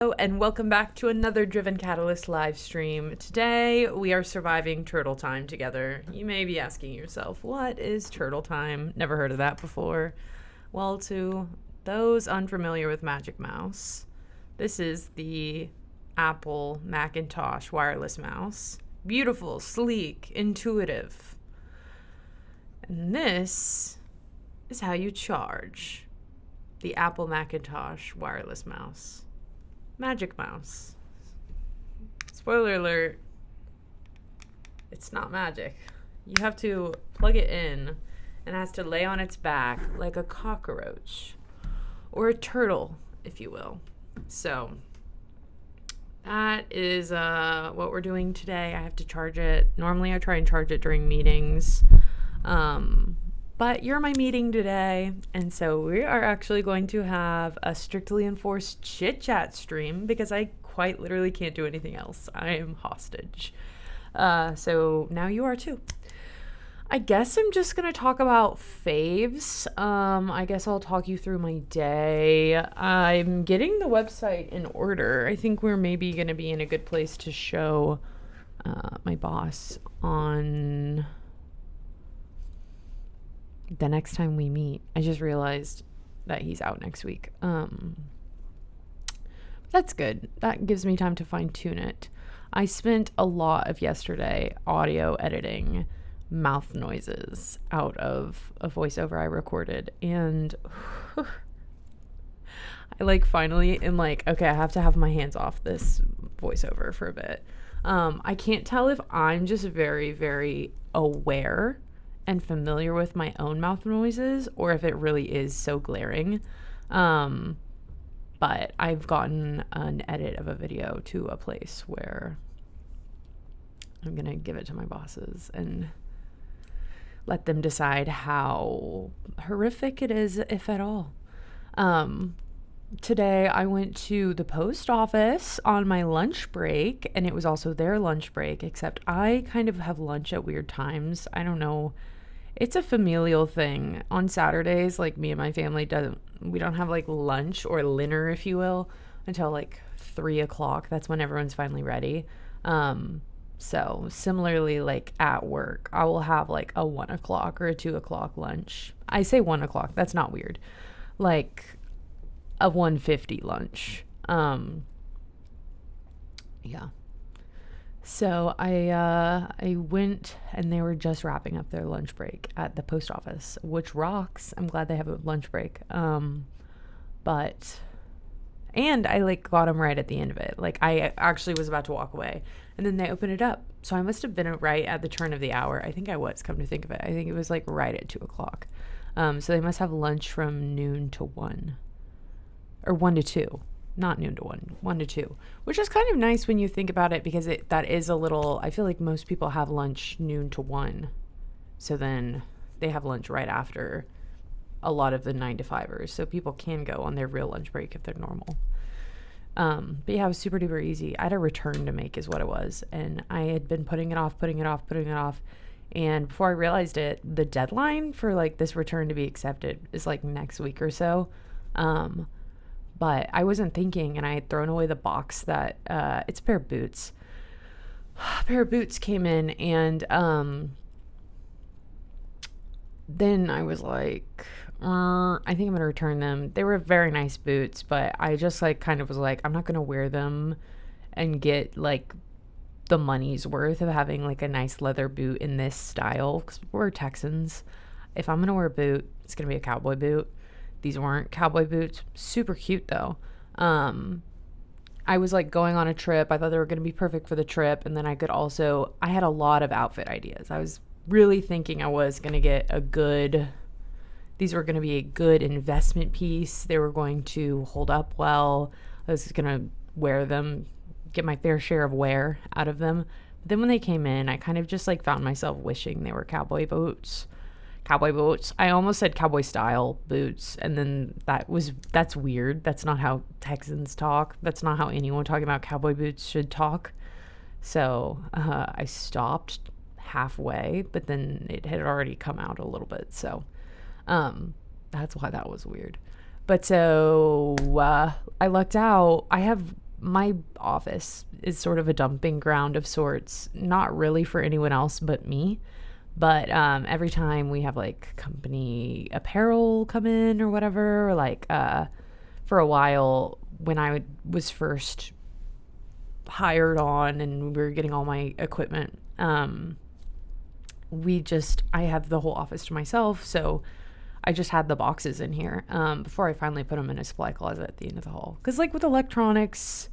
Hello and welcome back to another Driven Catalyst live stream. Today we are surviving turtle time together. You may be asking yourself, what is turtle time? Never heard of that before. Well, to those unfamiliar with Magic Mouse, this is the Apple Macintosh wireless mouse. Beautiful, sleek, intuitive. And this is how you charge the Apple Macintosh wireless mouse. Magic Mouse. Spoiler alert, it's not magic. You have to plug it in and it has to lay on its back like a cockroach or a turtle, if you will. So that is what we're doing today. I have to charge it. Normally I try and charge it during meetings. But you're my meeting today, and so we are actually going to have a strictly enforced chit-chat stream because I quite literally can't do anything else. I am hostage. So now you are too. I guess I'm just going to talk about faves. I guess I'll talk you through my day. I'm getting the website in order. I think we're maybe going to be in a good place to show my boss on the next time we meet. I just realized that he's out next week. That's good. That gives me time to fine tune it. I spent a lot of yesterday audio editing mouth noises out of a voiceover I recorded, and I finally am okay, I have to have my hands off this voiceover for a bit. I can't tell if I'm just very, very aware and familiar with my own mouth noises or if it really is so glaring. But I've gotten an edit of a video to a place where I'm going to give it to my bosses and let them decide how horrific it is, if at all. Today I went to the post office on my lunch break, and it was also their lunch break, except I kind of have lunch at weird times. I don't know. It's a familial thing. On Saturdays, me and my family we don't have lunch or dinner, if you will, until 3 o'clock. That's when everyone's finally ready. So similarly, at work, I will have a 1 o'clock or a 2 o'clock lunch. I say 1 o'clock. That's not weird. A 1:50 lunch. Yeah. So I went, and they were just wrapping up their lunch break at the post office, which rocks. I'm glad they have a lunch break. And I got them right at the end of it. I actually was about to walk away, and then they opened it up. So I must have been right at the turn of the hour. I think I was, come to think of it. I think it was right at 2 o'clock. So they must have lunch from noon to 1, or 1 to 2. Not noon to 1, 1 to 2, which is kind of nice when you think about it, because that is a little, I feel like most people have lunch noon to 1. So then they have lunch right after a lot of the 9-to-5ers. So people can go on their real lunch break if they're normal. But yeah, it was super duper easy. I had a return to make is what it was. And I had been putting it off. And before I realized it, the deadline for this return to be accepted is next week or so. But I wasn't thinking, and I had thrown away the box that, it's a pair of boots. A pair of boots came in, and then I was I think I'm going to return them. They were very nice boots, but I just kind of was I'm not going to wear them and get the money's worth of having a nice leather boot in this style, because we're Texans. If I'm going to wear a boot, it's going to be a cowboy boot. These weren't cowboy boots. Super cute, though. I was going on a trip. I thought they were going to be perfect for the trip. And then I had a lot of outfit ideas. I was really thinking I was going to get these were going to be a good investment piece. They were going to hold up well. I was going to wear them, get my fair share of wear out of them. But then when they came in, I kind of just found myself wishing they were cowboy boots. I almost said cowboy style boots, and then that's weird. That's not how Texans talk. That's not how anyone talking about cowboy boots should talk. So I stopped halfway, but then it had already come out a little bit. So that's why that was weird. But so I lucked out. I have my office is sort of a dumping ground of sorts, not really for anyone else but me. But every time we have like company apparel come in or whatever, or like for a while when I was first hired on and we were getting all my equipment, I have the whole office to myself. So I just had the boxes in here before I finally put them in a supply closet at the end of the hall. Because like with electronics,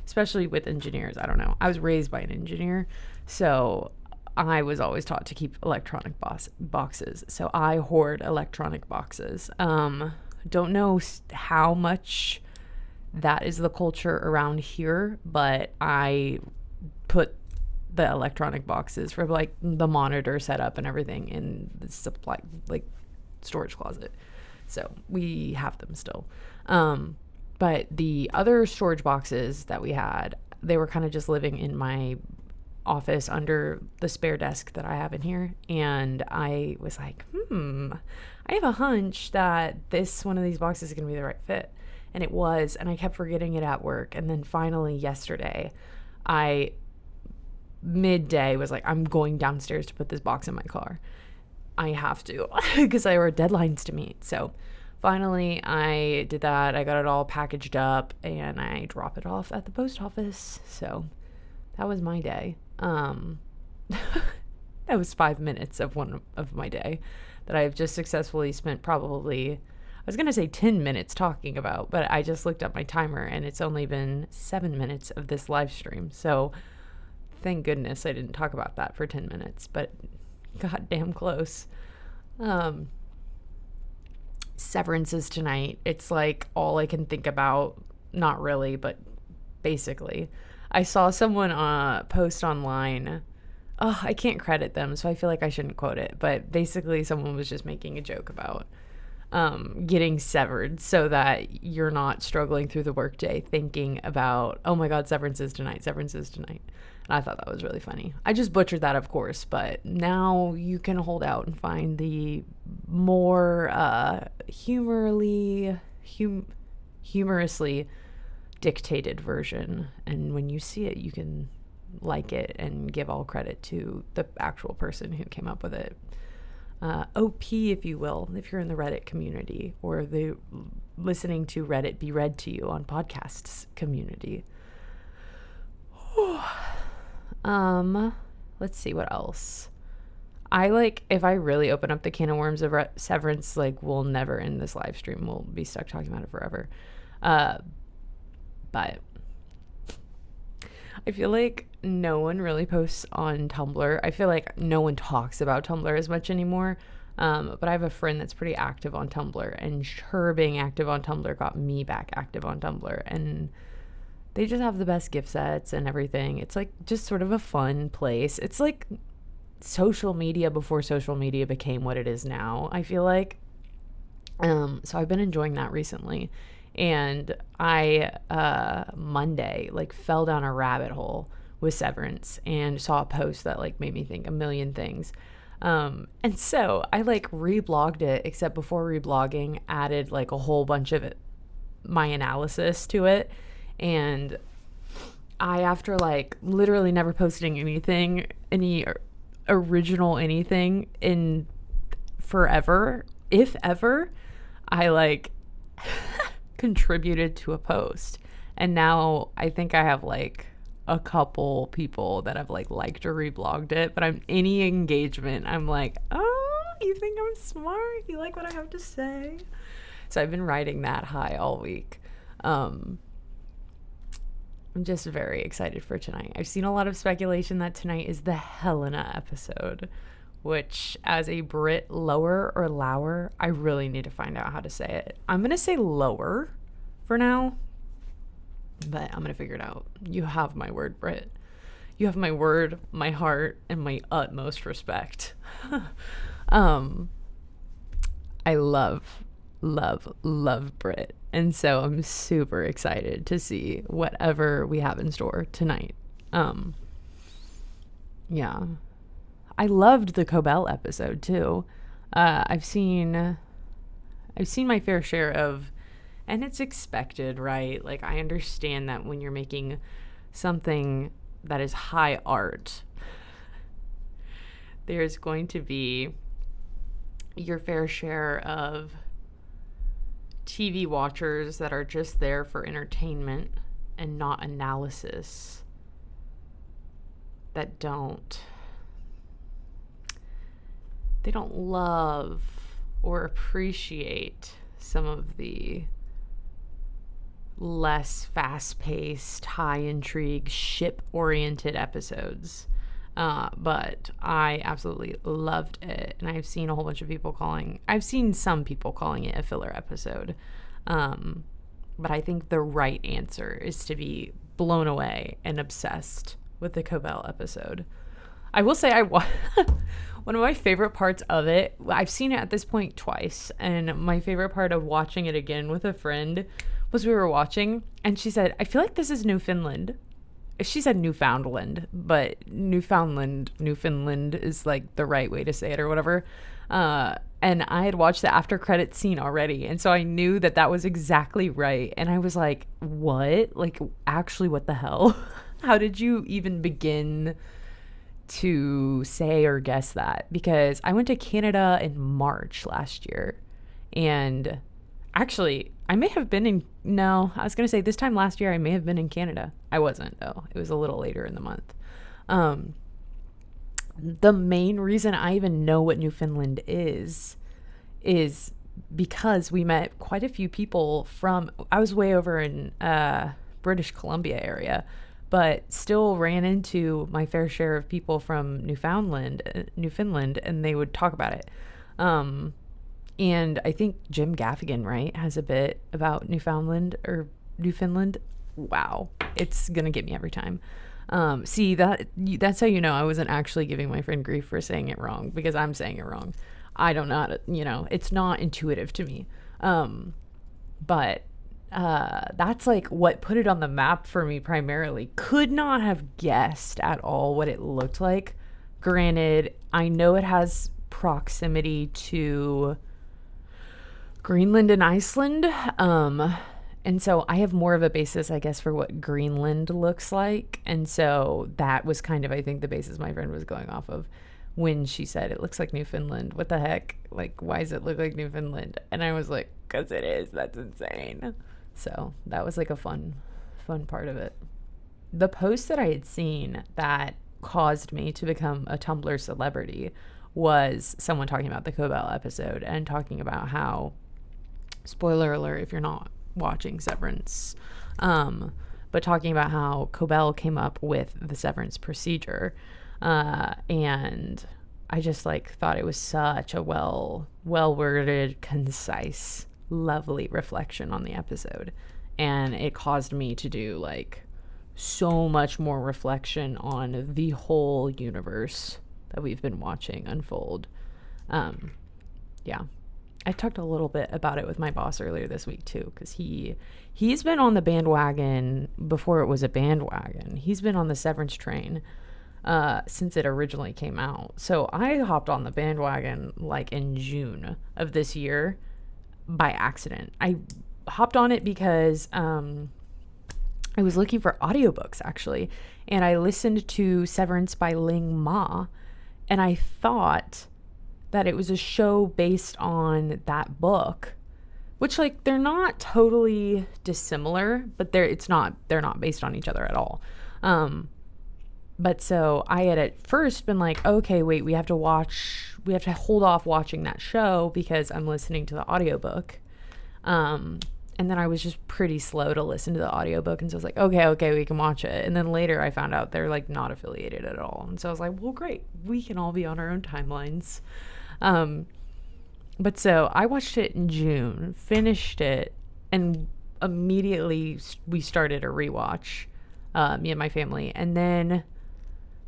especially with engineers, I don't know. I was raised by an engineer, so I was always taught to keep electronic boxes. So I hoard electronic boxes. Don't know how much that is the culture around here, but I put the electronic boxes for like the monitor setup and everything in the supply, like storage closet. So we have them still. But the other storage boxes that we had, they were kind of just living in my office under the spare desk that I have in here. And I was like, I have a hunch that one of these boxes is going to be the right fit. And it was, and I kept forgetting it at work. And then finally yesterday, midday was like, I'm going downstairs to put this box in my car. I have to, because I have deadlines to meet. So finally I did that. I got it all packaged up and I drop it off at the post office. So that was my day. That was 5 minutes of one of my day that I've just successfully spent probably, I was going to say 10 minutes talking about, but I just looked at my timer and it's only been 7 minutes of this live stream. So thank goodness I didn't talk about that for 10 minutes, but goddamn close. Severances tonight. It's like all I can think about. Not really, but basically. I saw someone post online. Oh, I can't credit them, so I feel like I shouldn't quote it. But basically, someone was just making a joke about getting severed so that you're not struggling through the workday thinking about, oh my God, severance is tonight. And I thought that was really funny. I just butchered that, of course, but now you can hold out and find the more humorously dictated version, and when you see it you can like it and give all credit to the actual person who came up with it. OP, if you will, if you're in the Reddit community or the listening to Reddit be read to you on podcasts community. Let's see what else. If I really open up the can of worms of severance, like we'll never end this live stream. We'll be stuck talking about it forever. But I feel like no one really posts on Tumblr. I feel like no one talks about Tumblr as much anymore. But I have a friend that's pretty active on Tumblr, and her being active on Tumblr got me back active on Tumblr. And they just have the best gift sets and everything. It's like just sort of a fun place. It's like social media before social media became what it is now, I feel like. So I've been enjoying that recently. And I Monday fell down a rabbit hole with Severance and saw a post that made me think a million things. And so I reblogged it, except before reblogging added a whole bunch of my analysis to it. And I, after literally never posting anything, any original anything in forever, if ever, I contributed to a post. And now I think I have a couple people that have liked or reblogged it, but any engagement, I'm oh, you think I'm smart? You like what I have to say? So I've been riding that high all week. I'm just very excited for tonight. I've seen a lot of speculation that tonight is the Helena episode, which, as a Brit, lower or lower, I really need to find out how to say it. I'm going to say lower for now, but I'm going to figure it out. You have my word, Brit. You have my word, my heart, and my utmost respect. I love Brit. And so I'm super excited to see whatever we have in store tonight. Yeah. I loved the Cobell episode too. I've seen my fair share of And it's expected, right? Like, I understand that when you're making something that is high art, there's going to be your fair share of TV watchers that are just there for entertainment and not analysis, that they don't love or appreciate some of the less fast-paced, high-intrigue, ship-oriented episodes. But I absolutely loved it, and I've seen some people calling it a filler episode. But I think the right answer is to be blown away and obsessed with the Cobell episode. I will say one of my favorite parts of it, I've seen it at this point twice, and my favorite part of watching it again with a friend was we were watching, and she said, I feel like this is Newfoundland. She said Newfoundland, but Newfoundland is like the right way to say it or whatever. And I had watched the after credits scene already, and so I knew that was exactly right. And I was like, what? Like, actually, what the hell? How did you even begin to say or guess that? Because I went to Canada in March last year, and actually, I may have been I was going to say this time last year I may have been in Canada. I wasn't, though. It was a little later in the month. The main reason I even know what Newfoundland is because we met quite a few people I was way over in British Columbia area, but still ran into my fair share of people from Newfoundland, and they would talk about it. And I think Jim Gaffigan, right, has a bit about Newfoundland. Wow. It's going to get me every time. See, that's how you know I wasn't actually giving my friend grief for saying it wrong, because I'm saying it wrong. I don't know it's not intuitive to me. But that's like what put it on the map for me primarily. Could not have guessed at all what it looked like. Granted, I know it has proximity to Greenland and Iceland. And so I have more of a basis, I guess, for what Greenland looks like. And so that was kind of, I think, the basis my friend was going off of when she said, it looks like Newfoundland. What the heck? Like, why does it look like Newfoundland? And I was like, because it is. That's insane. So that was like a fun part of it. The post that I had seen that caused me to become a Tumblr celebrity was someone talking about the Cobell episode and talking about how, spoiler alert if you're not watching Severance, but talking about how Cobell came up with the severance procedure, and I just thought it was such a well worded, concise, lovely reflection on the episode, and it caused me to do so much more reflection on the whole universe that we've been watching unfold. Yeah. I talked a little bit about it with my boss earlier this week too, because he's been on the bandwagon before it was a bandwagon. He's been on the Severance train since it originally came out. So I hopped on the bandwagon in June of this year by accident. I hopped on it because I was looking for audiobooks actually, and I listened to Severance by Ling Ma, and I thought that it was a show based on that book, which they're not totally dissimilar, but they're not based on each other at all. But so I had at first been okay, wait, we have to hold off watching that show because I'm listening to the audiobook. And then I was just pretty slow to listen to the audiobook, and so I was okay, we can watch it. And then later I found out they're not affiliated at all. And so I was well, great, we can all be on our own timelines. But so I watched it in June, finished it, and immediately we started a rewatch, me and my family. And then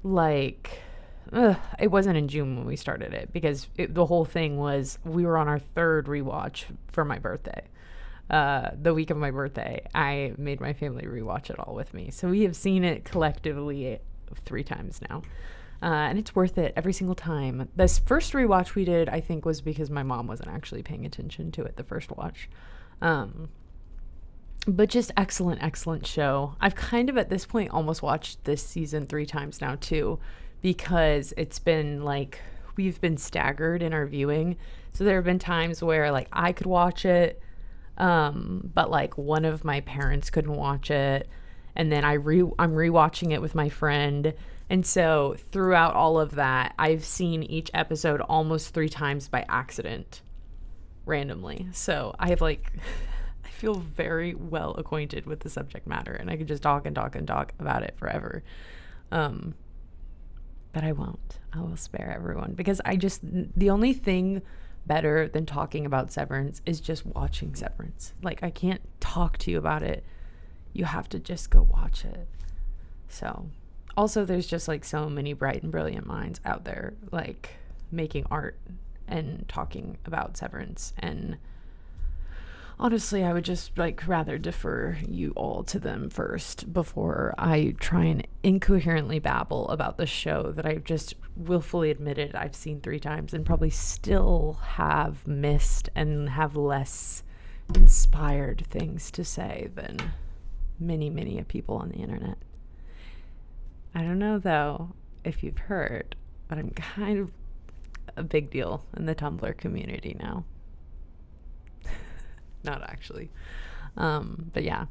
it wasn't in June when we started it, because the whole thing was we were on our third rewatch for my birthday. The week of my birthday, I made my family rewatch it all with me. So we have seen it collectively 3 times now. And it's worth it every single time. This first rewatch we did, I think, was because my mom wasn't actually paying attention to it the first watch. But just excellent, excellent show. I've kind of at this point almost watched this season 3 times now too, because it's been like we've been staggered in our viewing. So there have been times where like I could watch it, but like one of my parents couldn't watch it, and then I'm rewatching it with my friend. And so throughout all of that, I've seen each episode almost 3 times by accident, randomly. So I have like I feel very well acquainted with the subject matter, and I could just talk and talk and talk about it forever. But I won't. I will spare everyone, because the only thing better than talking about Severance is just watching Severance. Like, I can't talk to you about it. You have to just go watch it. So, also, there's just like so many bright and brilliant minds out there, like making art and talking about Severance. And honestly, I would just like rather defer you all to them first before I try and incoherently babble about the show that I've just willfully admitted I've seen 3 times and probably still have missed and have less inspired things to say than many, many people on the internet. I don't know though if you've heard, but I'm kind of a big deal in the Tumblr community now. Not actually. But yeah.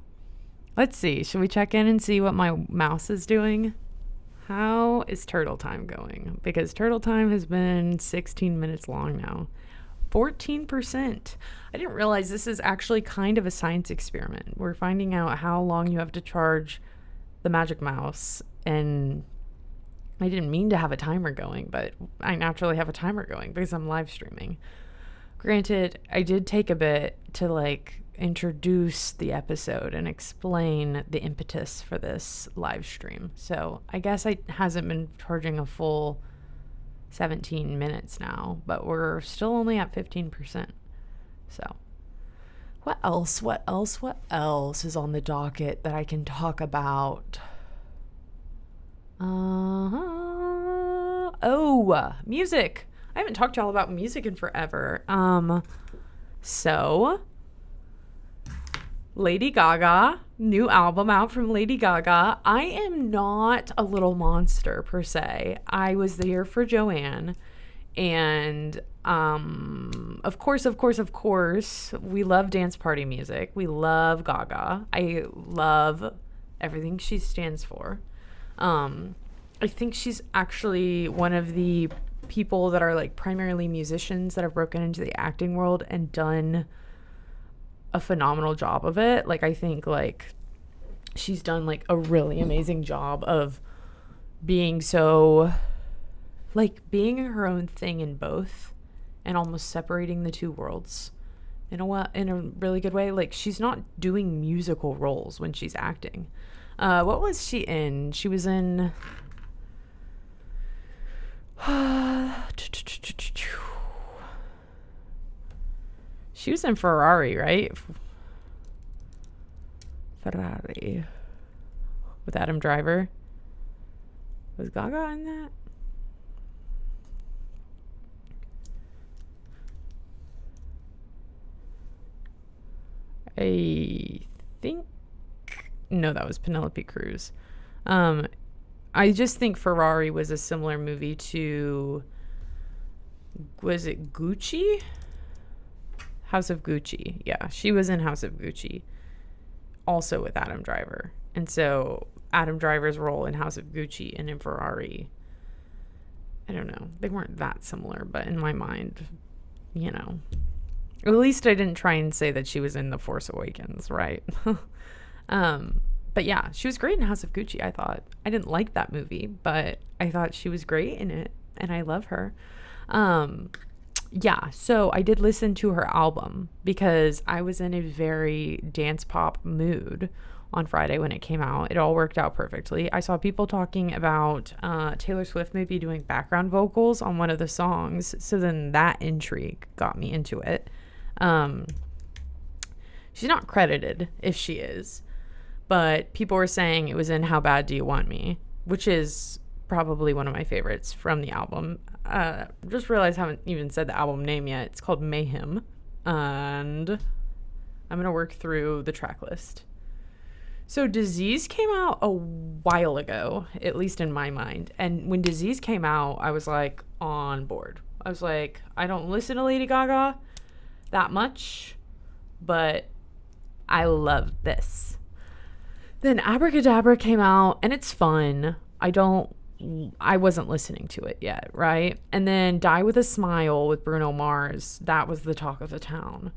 Let's see. Should we check in and see what my mouse is doing? How is Turtle Time going? Because Turtle Time has been 16 minutes long now. 14%. I didn't realize this is actually kind of a science experiment. We're finding out how long you have to charge the Magic Mouse. And I didn't mean to have a timer going, but I naturally have a timer going because I'm live streaming. Granted, I did take a bit to like introduce the episode and explain the impetus for this live stream. So I guess I hasn't been charging a full 17 minutes now, but we're still only at 15%. So what else is on the docket that I can talk about? Oh, music. I haven't talked to y'all about music in forever. So Lady Gaga, new album out from Lady Gaga. I am not a little monster per se. I was there for Joanne, and of course, we love dance party music. We love Gaga. I love everything she stands for. I think she's actually one of the people that are like primarily musicians that have broken into the acting world and done a phenomenal job of it. Like, I think like she's done like a really amazing job of being so like being her own thing in both and almost separating the two worlds in a really good way. Like, she's not doing musical roles when she's acting. What was she in? She was in she was in Ferrari, right? Ferrari with Adam Driver. Was Gaga in that? I think no, that was Penelope Cruz. I just think Ferrari was a similar movie to, was it Gucci? House of Gucci. Yeah, she was in House of Gucci, also with Adam Driver. And so Adam Driver's role in House of Gucci and in Ferrari, I don't know, they weren't that similar, but in my mind, you know, at least I didn't try and say that she was in The Force Awakens, right? But yeah, she was great in House of Gucci, I thought. I didn't like that movie, but I thought she was great in it, and I love her. Yeah, so I did listen to her album because I was in a very dance pop mood on Friday when it came out. It all worked out perfectly. I saw people talking about Taylor Swift maybe doing background vocals on one of the songs, so then that intrigue got me into it. She's not credited, if she is, but people were saying it was in How Bad Do You Want Me, which is probably one of my favorites from the album. Just realized I haven't even said the album name yet. It's called Mayhem, and I'm going to work through the track list. So Disease came out a while ago, at least in my mind. And when Disease came out, I was like on board. I was like, I don't listen to Lady Gaga that much, but I love this. Then Abracadabra came out, and it's fun. I wasn't listening to it yet, right? And then Die With a Smile with Bruno Mars, that was the talk of the town.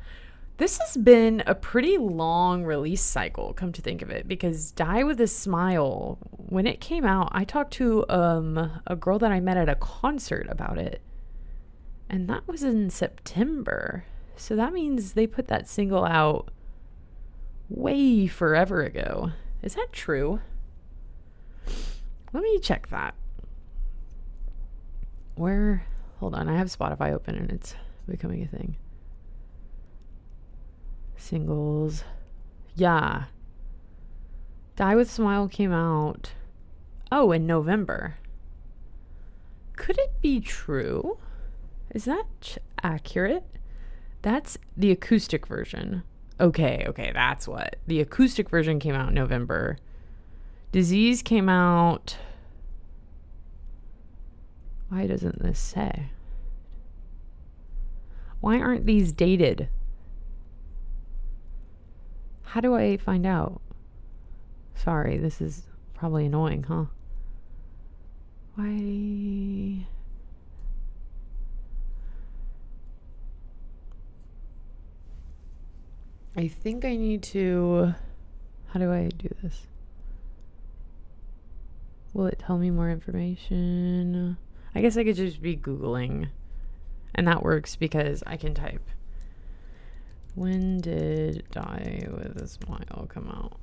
This has been a pretty long release cycle, come to think of it, because Die With a Smile, when it came out, I talked to a girl that I met at a concert about it, and that was in September. So that means they put that single out way forever ago. Is that true? Let me check that. Hold on, I have Spotify open and it's becoming a thing. Singles. Yeah. Die With Smile came out, in November. Could it be true? Is that accurate? That's the acoustic version. Okay, that's what. The acoustic version came out in November. Disease came out... Why doesn't this say? Why aren't these dated? How do I find out? Sorry, this is probably annoying, huh? Why... I think I need to... How do I do this? Will it tell me more information? I guess I could just be Googling. And that works because I can type. When did Die With a Smile come out?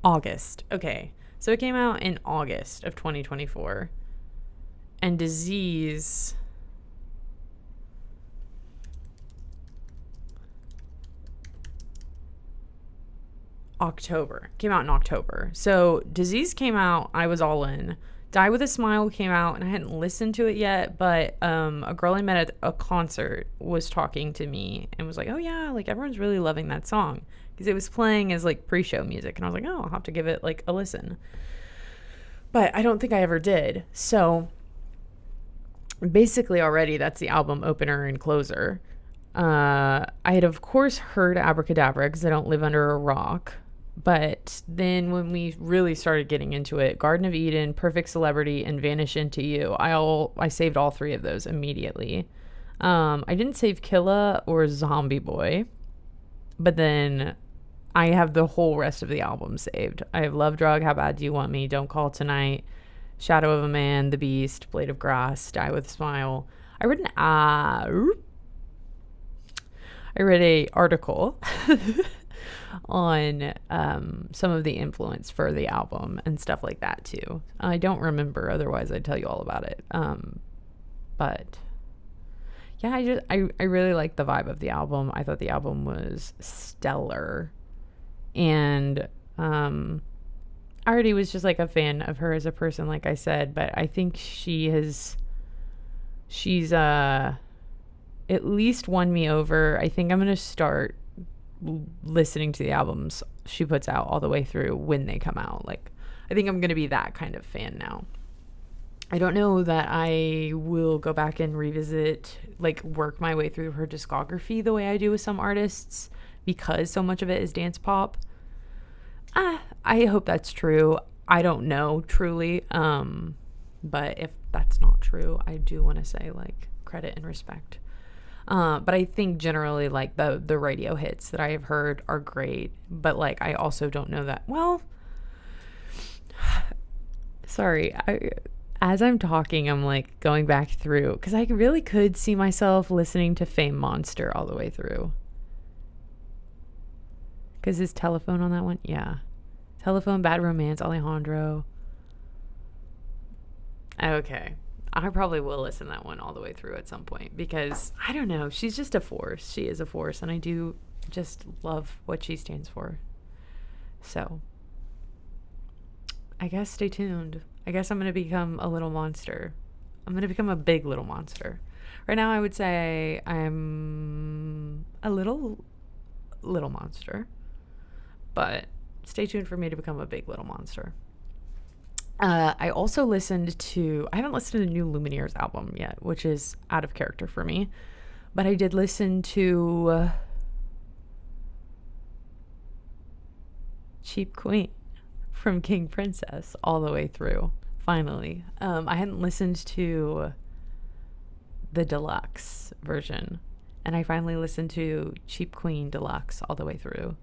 August. Okay. So it came out in August of 2024. And Disease... October. Came out in October. So Disease came out, I was all in. Die With a Smile came out, and I hadn't listened to it yet, but a girl I met at a concert was talking to me and was like, oh yeah, like everyone's really loving that song. Because it was playing as like pre-show music, and I was like, oh, I'll have to give it like a listen. But I don't think I ever did. So basically already that's the album opener and closer. I had of course heard Abracadabra because I don't live under a rock. But then when we really started getting into it, Garden of Eden, Perfect Celebrity, and Vanish Into You, I saved all three of those immediately. I didn't save Killa or Zombie Boy, but then I have the whole rest of the album saved. I have Love Drug, How Bad Do You Want Me, Don't Call Tonight, Shadow of a Man, The Beast, Blade of Grass, Die With a Smile. I read a article on some of the influence for the album and stuff like that too. I don't remember, otherwise I'd tell you all about it. But yeah, I really liked the vibe of the album. I thought the album was stellar. And I already was just like a fan of her as a person, like I said, but I think she's at least won me over. I think I'm going to start listening to the albums she puts out all the way through when they come out. Like, I think I'm going to be that kind of fan now. I don't know that I will go back and revisit, like, work my way through her discography the way I do with some artists, because so much of it is dance pop. I hope that's true. I don't know, truly. But if that's not true, I do want to say, like, credit and respect. But I think generally, like, the radio hits that I have heard are great. But, like, I also don't know that. Well, sorry. As I'm talking, I'm, like, going back through. Because I really could see myself listening to Fame Monster all the way through. Because his Telephone on that one? Yeah. Telephone, Bad Romance, Alejandro. Okay. I probably will listen to that one all the way through at some point because I don't know. She's just a force. She is a force, and I do just love what she stands for. So, I guess stay tuned. I guess I'm going to become a little monster. I'm going to become a big little monster. Right now, I would say I'm a little monster. But stay tuned for me to become a big little monster. I also listened to, I haven't listened to the new Lumineers album yet, which is out of character for me. But I did listen to Cheap Queen from King Princess all the way through, finally. I hadn't listened to the deluxe version, and I finally listened to Cheap Queen Deluxe all the way through.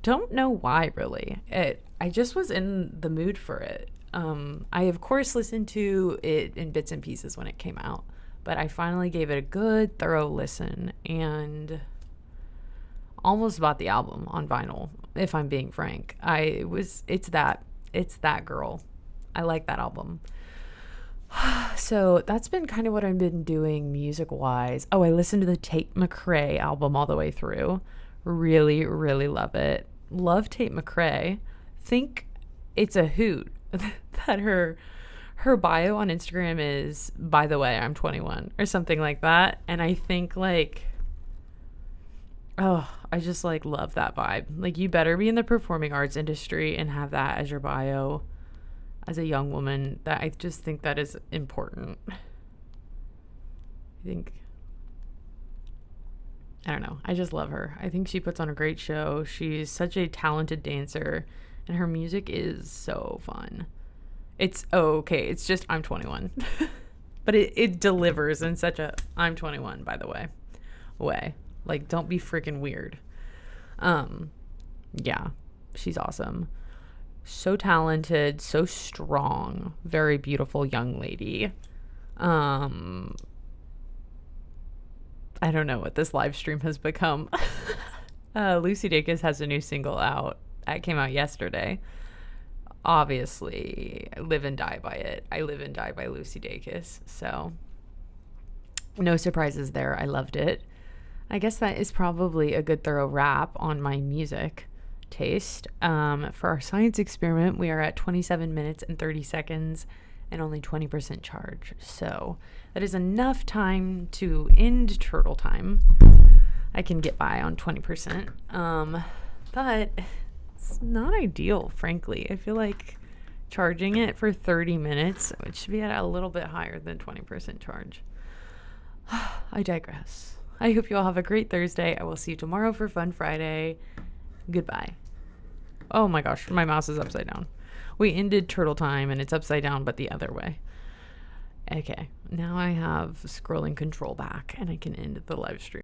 Don't know why, really. I just was in the mood for it. I, of course, listened to it in bits and pieces when it came out, but I finally gave it a good, thorough listen and almost bought the album on vinyl, if I'm being frank. It's that girl. I like that album. So that's been kind of what I've been doing music-wise. Oh, I listened to the Tate McRae album all the way through. Really, really love it. Love Tate McRae. Think it's a hoot that her bio on Instagram is, by the way, I'm 21 or something like that. And I think like, oh, I just like love that vibe. Like, you better be in the performing arts industry and have that as your bio as a young woman. That I just think that is important. I don't know. I just love her. I think she puts on a great show. She's such a talented dancer, and her music is so fun. It's okay. It's just I'm 21. But it delivers in such a I'm 21, by the way. Like, don't be freaking weird. Yeah, she's awesome. So talented, so strong, very beautiful young lady. I don't know what this live stream has become. Lucy Dacus has a new single out. That came out yesterday. Obviously, I live and die by it. I live and die by Lucy Dacus. So, no surprises there. I loved it. I guess that is probably a good thorough wrap on my music taste. For our science experiment, we are at 27 minutes and 30 seconds and only 20% charge. So that is enough time to end turtle time. I can get by on 20%. But it's not ideal, frankly. I feel like charging it for 30 minutes, it should be at a little bit higher than 20% charge. I digress. I hope you all have a great Thursday. I will see you tomorrow for Fun Friday. Goodbye. Oh my gosh, my mouse is upside down. We ended turtle time and it's upside down, but the other way. Okay, now I have scrolling control back and I can end the live stream.